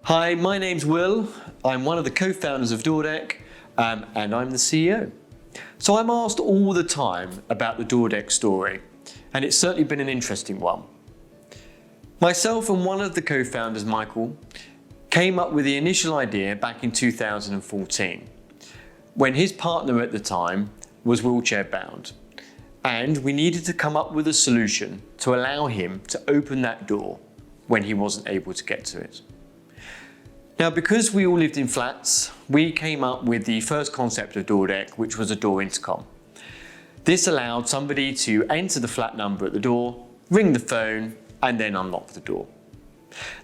Hi, my name's Will. I'm one of the co-founders of Doordeck, and I'm the CEO. So I'm asked all the time about the Doordeck story, and it's certainly been an interesting one. Myself and one of the co-founders, Michael, came up with the initial idea back in 2014, when his partner at the time was wheelchair bound, and we needed to come up with a solution to allow him to open that door when he wasn't able to get to it. Now, because we all lived in flats, we came up with the first concept of Doordeck, which was a door intercom. This allowed somebody to enter the flat number at the door, ring the phone, and then unlock the door.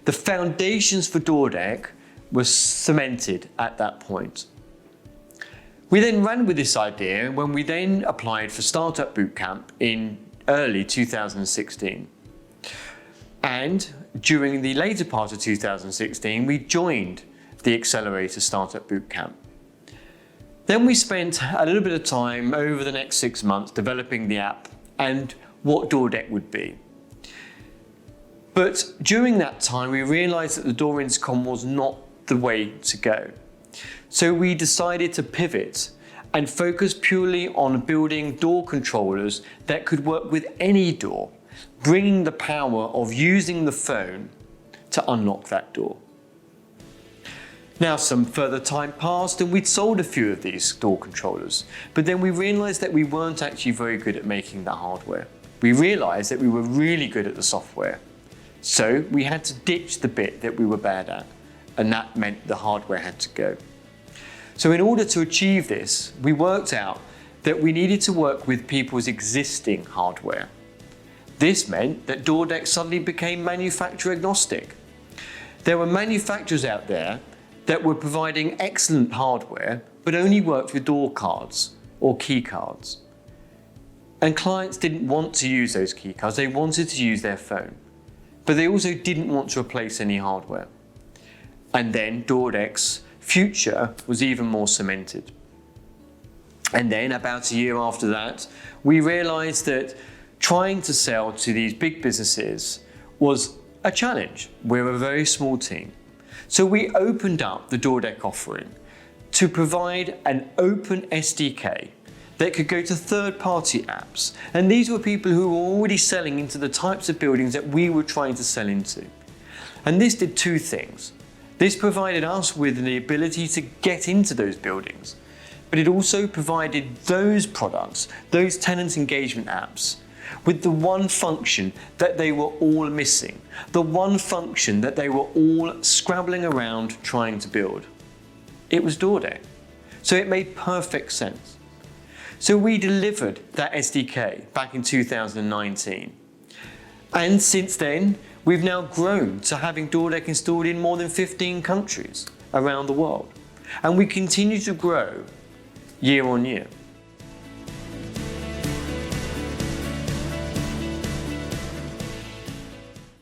The foundations for Doordeck were cemented at that point. We then ran with this idea when we then applied for Startup Bootcamp in early 2016. And during the later part of 2016, we joined the Accelerator Startup Bootcamp. Then we spent a little bit of time over the next 6 months developing the app and what Doordeck would be. But during that time, we realized that the door intercom was not the way to go. So we decided to pivot and focus purely on building door controllers that could work with any door, bringing the power of using the phone to unlock that door. Now, some further time passed and we'd sold a few of these door controllers, but then we realized that we weren't actually very good at making the hardware. We realized that we were really good at the software. So we had to ditch the bit that we were bad at, and that meant the hardware had to go. So in order to achieve this, we worked out that we needed to work with people's existing hardware. This meant that Doordeck suddenly became manufacturer agnostic. There were manufacturers out there that were providing excellent hardware, but only worked with door cards or key cards. And clients didn't want to use those key cards, they wanted to use their phone. But they also didn't want to replace any hardware. And then Doordeck's future was even more cemented. And then about a year after that, we realized that trying to sell to these big businesses was a challenge. We're a very small team. So we opened up the Doordeck offering to provide an open SDK that could go to third-party apps. And these were people who were already selling into the types of buildings that we were trying to sell into. And this did two things. This provided us with the ability to get into those buildings, but it also provided those products, those tenant engagement apps, with the one function that they were all missing, the one function that they were all scrabbling around trying to build. It was Doordeck. So it made perfect sense. So we delivered that SDK back in 2019. And since then, we've now grown to having Doordeck installed in more than 15 countries around the world. And we continue to grow year on year.